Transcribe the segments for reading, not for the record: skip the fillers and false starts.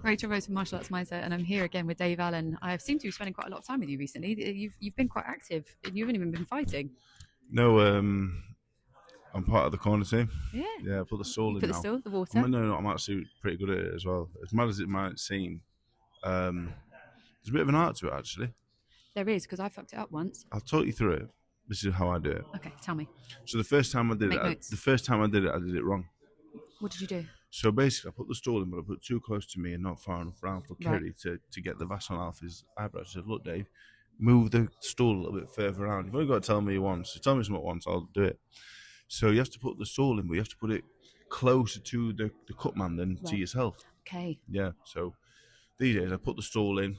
Rachel Rose from Martial Arts Mindset, and I'm here again with Dave Allen. I seem to be spending quite a lot of time with you recently. You've been quite active, and you haven't even been fighting. No, I'm part of the corner team. Yeah. Yeah, I put the stall You in put the now. still, the water. I'm actually pretty good at it as well. As mad as it might seem, there's a bit of an art to it actually. There is, because I fucked it up once. I'll talk you through it. This is how I do it. Okay, tell me. So the first time I did Make it, notes. I did it wrong. What did you do? So basically, I put the stall in, but I put too close to me and not far enough round for Right. Kerry to get the vas on Alfie's eyebrows. I said, "Look, Dave, move the stool a little bit further around. You've only got to tell me once. So tell me something once, I'll do it." So you have to put the stall in, but you have to put it closer to the cut man than to Right. yourself. Okay. Yeah. So these days, I put the stall in,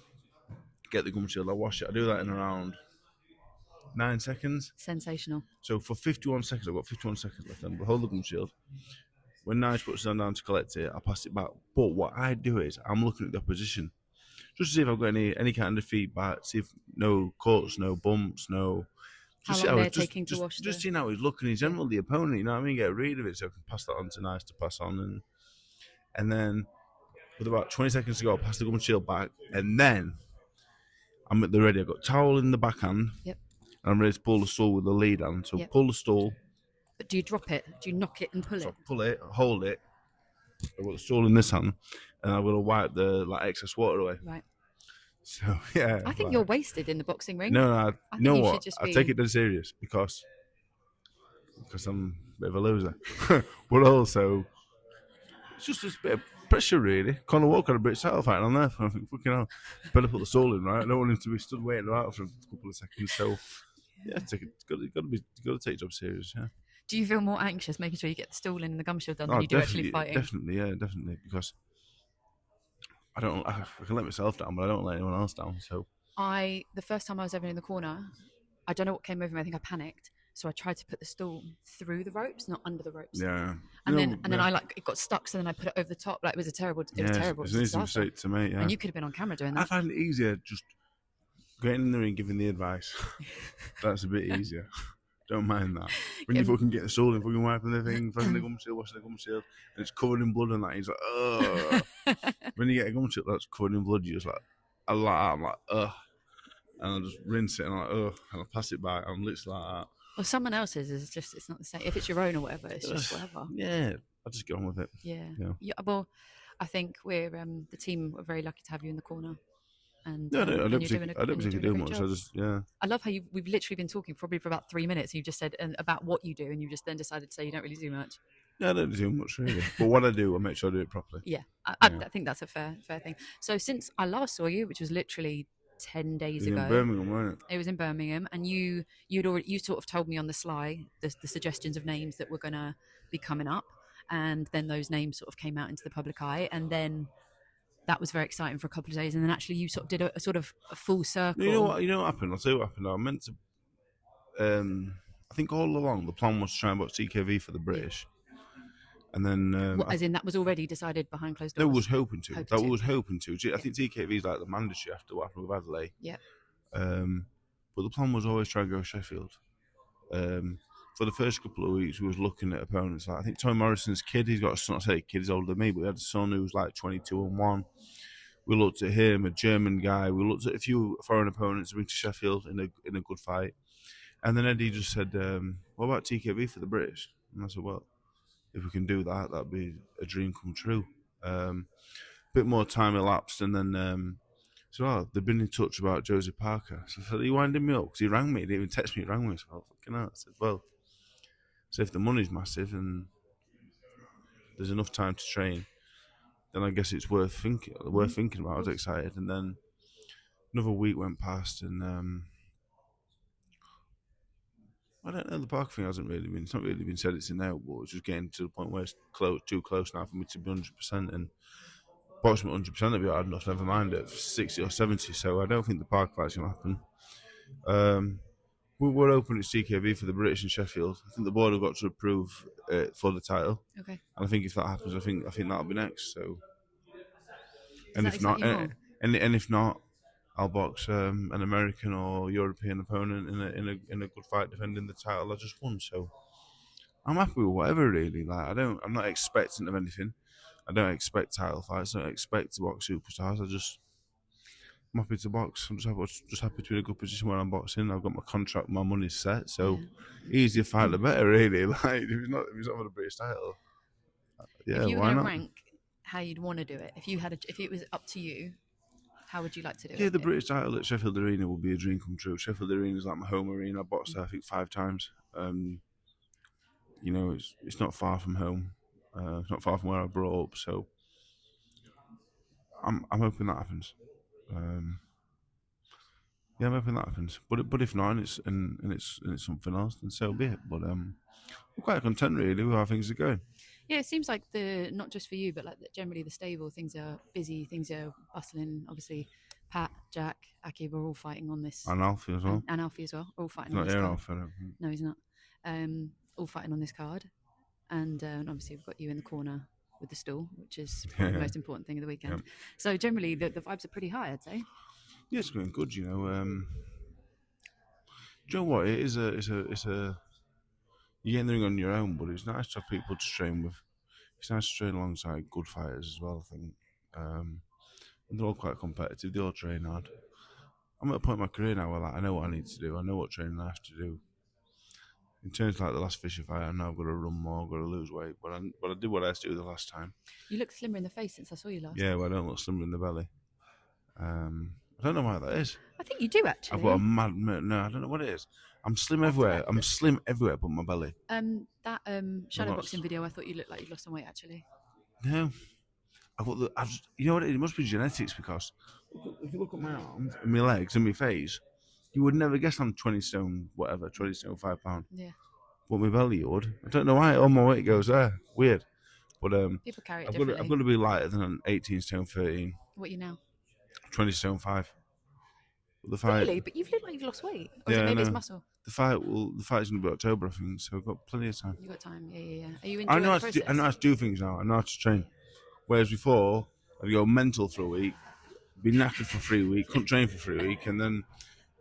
get the gum shield, I wash it. I do that in around 9 seconds. Sensational. So for 51 seconds, I've got 51 seconds left. And hold the gum shield. When Nige puts them down to collect it, I pass it back. But what I do is I'm looking at the opposition just to see if I've got any kind of feedback, see if no cuts, no bumps, no. How long they're taking to wash just seeing how he's looking in general, the opponent, you know what I mean? Get rid of it so I can pass that on to Nice to pass on. And then with about 20 seconds to go, I'll pass the gum shield back. And then I'm at the ready. I've got towel in the backhand. Yep. And I'm ready to pull the stool with the lead hand. So Yep. pull the stool. But do you drop it? Do you knock it and pull So it? I pull it, hold it. I've got the stool in this hand. And I'm going to wipe the excess water away. Right. So, yeah. I think you're wasted in the boxing ring. No, I you know think you what? should just I be- take it dead serious because I'm a bit of a loser. But also, it's just this bit of pressure, really. Conor Walker had a British title fight on there. I think, fucking hell, better put the stall in, right? I don't want him to be stood waiting about for a couple of seconds. So, yeah, you got to take your job serious, yeah. Do you feel more anxious making sure you get the stool in and the gum shield done than you do actually fighting? Definitely, because I can let myself down, but I don't let anyone else down. So The first time I was ever in the corner, I don't know what came over me. I think I panicked, so I tried to put the stool through the ropes, not under the ropes. yeah, And then it got stuck, so then I put it over the top. Like it was terrible. It's an easy mistake to make. Yeah, And you could have been on camera doing that. I find it easier just getting in the ring, giving the advice. That's a bit easier. Don't mind that. When you fucking get the stall and fucking wiping the thing, pressing the gum shield, washing the gum shield, and it's covered in blood and that, he's like, ugh. When you get a gum shield that's covered in blood, you're just like, I'm like, ugh. And I'll just rinse it and I'm like, ugh. And I'll pass it back. I'm literally like that. Well, someone else's is just, it's not the same. If it's your own or whatever, it's just whatever. Yeah. I'll just get on with it. Yeah. Well, I think we're, the team are very lucky to have you in the corner. And, I don't particularly do much. I love how we've literally been talking probably for about 3 minutes. And you've just said about what you do, and you just then decided to say you don't really do much. Yeah, I don't do much really. But what I do, I make sure I do it properly. Yeah, I think that's a fair thing. So since I last saw you, which was literally 10 days ago, in Birmingham, wasn't it? It was in Birmingham, and you sort of told me on the sly the suggestions of names that were going to be coming up, and then those names sort of came out into the public eye, and then that was very exciting for a couple of days, and then actually you sort of did a sort of a full circle. You know what happened? I'll tell you what happened. I meant to. I think all along the plan was to try and box TKV for the British, and then as in that was already decided behind closed doors. No, was hoping to. Was hoping to. I think TKV is like the mandatory after what happened with Adelaide. Yeah. But the plan was always try and go Sheffield. For the first couple of weeks, we was looking at opponents. Like, I think Tommy Morrison's kid, he's got a son. I say kid, he's older than me, but he had a son who was like 22-1. We looked at him, a German guy. We looked at a few foreign opponents who went to Sheffield in a good fight. And then Eddie just said, what about TKV for the British? And I said, well, if we can do that, that'd be a dream come true. A bit more time elapsed, and then they've been in touch about Josie Parker. So I said, are you winding me up? Because he rang me. He didn't even text me, he rang me. So I fucking hell. I said, well, so if the money's massive and there's enough time to train, then I guess it's worth thinking about. I was excited, and then another week went past, and I don't know. The Parker thing hasn't really been. It's not really been said it's in there, but it's just getting to the point where it's too close now for me to be 100%. And boxing at 100% would be hard enough. Never mind at 60 or 70. So I don't think the Parker fight's going to happen. We're open at TKV for the British in Sheffield. I think the board have got to approve for the title. Okay. And I think if that happens, I think that'll be next. So, and if not, I'll box an American or European opponent in a good fight defending the title I just won. So I'm happy with whatever really. Like I'm not expectant of anything. I don't expect title fights. I don't expect to box superstars. I'm happy to box. Just happy to be in a good position where I'm boxing. I've got my contract, my money's set. So Yeah. easier fight the better, really. Like if he's not for the British title, If yeah, you were why going to not? rank how you'd want to do it, if it was up to you, how would you like to do Yeah, it? the British title at Sheffield Arena would be a dream come true. Sheffield Arena is like my home arena. I boxed there, I think, 5 times. It's not far from home. It's not far from where I brought up. So I'm hoping that happens. Um, yeah, I'm hoping that happens. But if not, and it's something else, then so be it. But I'm quite content really with how things are going. Yeah, it seems like the not just for you, but like generally the stable, things are busy, things are bustling. Obviously, Pat, Jack, Aki, we're all fighting on this, And Alfie as well. and Alfie as well, all fighting He's on not this here, card. Alfie. I don't think. No, he's not. All fighting on this card, and obviously we've got you in the corner with the stool, which is probably the Yeah, most important thing of the weekend. yeah. So generally, the vibes are pretty high, I'd say. Yeah, it's going good. Do you know what? It's a. You get in the ring on your own, but it's nice to have people to train with. It's nice to train alongside good fighters as well. I think. And they're all quite competitive. They all train hard. I'm at a point in my career now where I know what I need to do. I know what training I have to do. In terms of like the last Fisher fight, I know I've got to run more, I've got to lose weight, but I did what I had to do the last time. You look slimmer in the face since I saw you last. Yeah, well, I don't look slimmer in the belly. I don't know why that is. I think you do I've got a actually. no, I don't know what it is. I'm slim After everywhere. that, I'm slim everywhere but my belly. that I'm shadow not. boxing video, I thought you looked like you lost some weight actually. No, you know what? It must be genetics because if you look at my arms and my legs and my face, you would never guess I'm 20 stone, whatever, 20 stone, £5. Yeah, But my belly would. I don't know why all my weight goes there. Weird. But people carry it I've differently. got to be lighter than an 18 stone 13, What are you now? 20 stone 5. But the fight, Really? But you've looked like you've lost weight, or is it yeah, I maybe it's know. muscle? The fight's gonna be October, I think. So I've got plenty of time. You got time? Yeah, yeah, yeah. Are you I enjoying know the how to do. I know process? how to do things now. I know how to train. Whereas before, I'd go mental for a week, be knackered for 3 weeks, couldn't train for 3 weeks, and then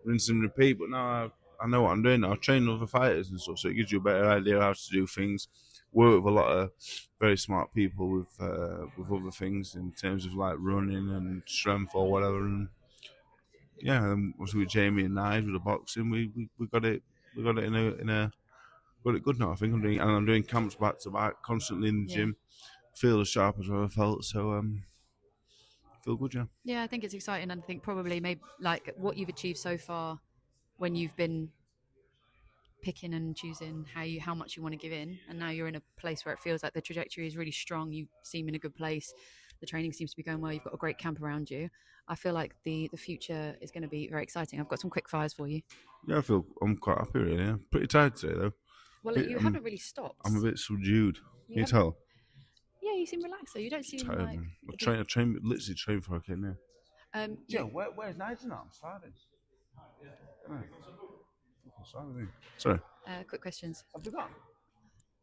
rinse and repeat. But now I know what I'm doing. I train other fighters and stuff, so it gives you a better idea how to do things. Work with a lot of very smart people with other things in terms of like running and strength or whatever. And yeah, and obviously with Jamie and Nige with the boxing, we got it. We got it in a got it good now. I think I'm doing camps back to back, constantly in the Yeah. gym. Feel as sharp as I've ever felt. So feel good, yeah. Yeah, I think it's exciting, and I think probably maybe like what you've achieved so far when you've been picking and choosing how much you want to give in, and now you're in a place where it feels like the trajectory is really strong. You seem in a good place. The training seems to be going well. You've got a great camp around you. I feel like the future is going to be very exciting. I've got some quick fires for you. Yeah, I'm quite happy really. Yeah. Pretty tired today though. Well, you haven't really stopped. I'm a bit subdued. You Can you haven't. tell? Yeah, you seem relaxed though. You don't seem Tired, like. man. Literally train for a kid now. You, Where's Nigel now? I'm starting. Sorry. quick questions. Have they gone?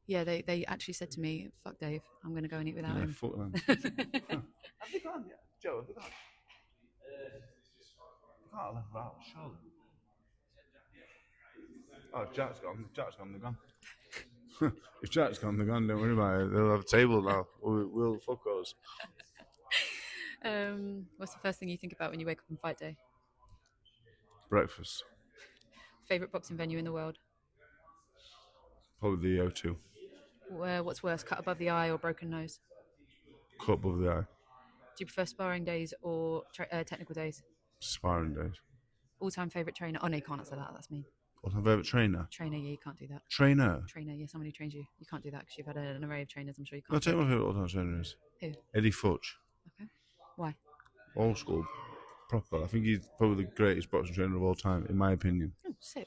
Yeah, they actually said to me, "Fuck Dave, I'm going to go and eat without Yeah, him." fuck them. Have they gone? Yeah. Joe, have they gone? They can't have left without, surely. Oh, Jack's gone. Jack's gone. They're gone. If Jack's gone, they're gone. Don't worry about it. They'll have a table now. We'll fuck us. What's the first thing you think about when you wake up on fight day? Breakfast. Favorite boxing venue in the world? Probably the O2. What's worse, cut above the eye or broken nose? Cut above the eye. Do you prefer sparring days or technical days? Sparring days. All-time favorite trainer? Oh no, you can't answer that. That's mean. What's my favourite trainer? Trainer, yeah, you can't do that. Trainer? Trainer, yeah, someone who trains you. You can't do that because you've had an array of trainers. I'm sure you I'll can't. tell you my favourite all-time trainer is. Who? Eddie Futch. Okay. Why? Old school. Proper. I think he's probably the greatest boxing trainer of all time, in my opinion. Oh, sick.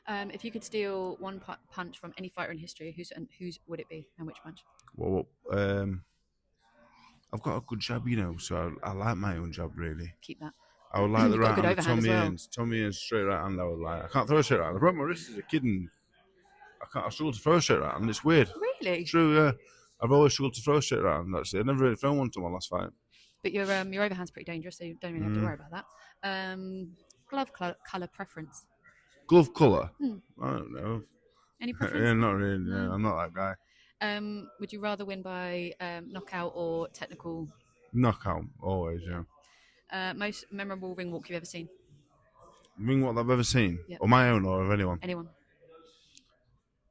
If you could steal one punch from any fighter in history, whose would it be, and which punch? Well, I've got a good jab, so I like my own jab, really. Keep that. I would like the You've got a right good hand, overhand as Tommy well. Earns. Tommy Earns, straight right hand, I would like. I can't throw a straight right hand. I broke my wrist as a kid and I struggle to throw a straight right hand. It's weird. Really? True, yeah. I've always struggled to throw a straight right hand, actually. I've never really thrown one to my last fight. But your overhand's pretty dangerous, so you don't really have to worry about that. Glove colour preference. Glove colour? I don't know. Any preference? Yeah, not really. No. Yeah, I'm not that guy. Would you rather win by knockout or technical? Knockout, always, Yeah. yeah. Most memorable ring walk you've ever seen? Ring what I've ever seen, Yep. or my own, or of anyone. Anyone?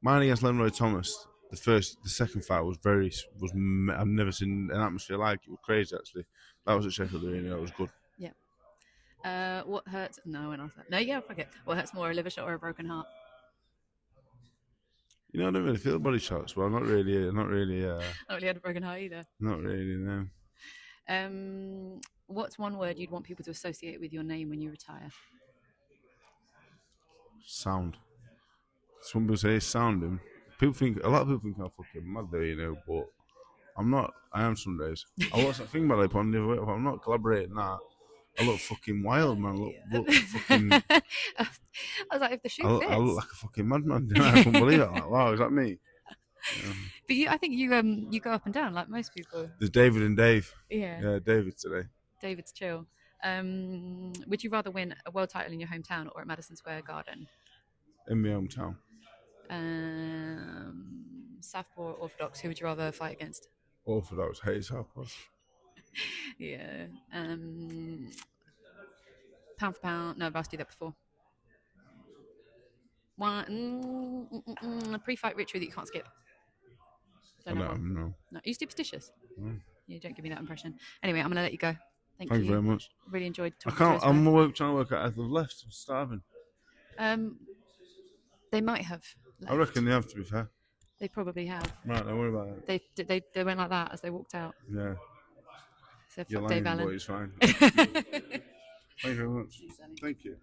Mine against Leroy Thomas. The second fight I've never seen an atmosphere like it. It was crazy actually. That was at Sheffield Arena. That was good. Yeah. What hurts? No, when I said no, yeah, fuck it. What hurts more, a liver shot or a broken heart? You know, I don't really feel body shots. Well, not really. Not really. I not really had a broken heart either. Not really. No. What's one word you'd want people to associate with your name when you retire? Sound. Some people say sounding. A lot of people think I'm fucking mad though, you know, but I'm not. I am some days. I watched that thing about it on the other way. If I'm not collaborating that, I look fucking wild, man. Look fucking. I was like, if the shoe I look fits. like a fucking madman. I couldn't believe it. I'm like, wow, is that me? Yeah. But I think you go up and down like most people. There's David and Dave. Yeah. Yeah, David today. David's chill. Would you rather win a world title in your hometown or at Madison Square Garden? In my hometown. Southpaw or Orthodox? Who would you rather fight against? Orthodox hates Southpaws. Yeah. Pound for pound. No, I've asked you that before. A pre-fight ritual that you can't skip. I don't know. No. Are you superstitious? No. You don't give me that impression. Anyway, I'm going to let you go. Thank you very much. Really enjoyed I talking can't. to you. Trying to work out if they've left. I'm starving. They might have left. I reckon they have. To be fair. They probably have. Right, don't worry about it. They went like that as they walked out. Yeah. So You're fuck lying, Dave Allen. but it's fine. Thank you very much. Thank you.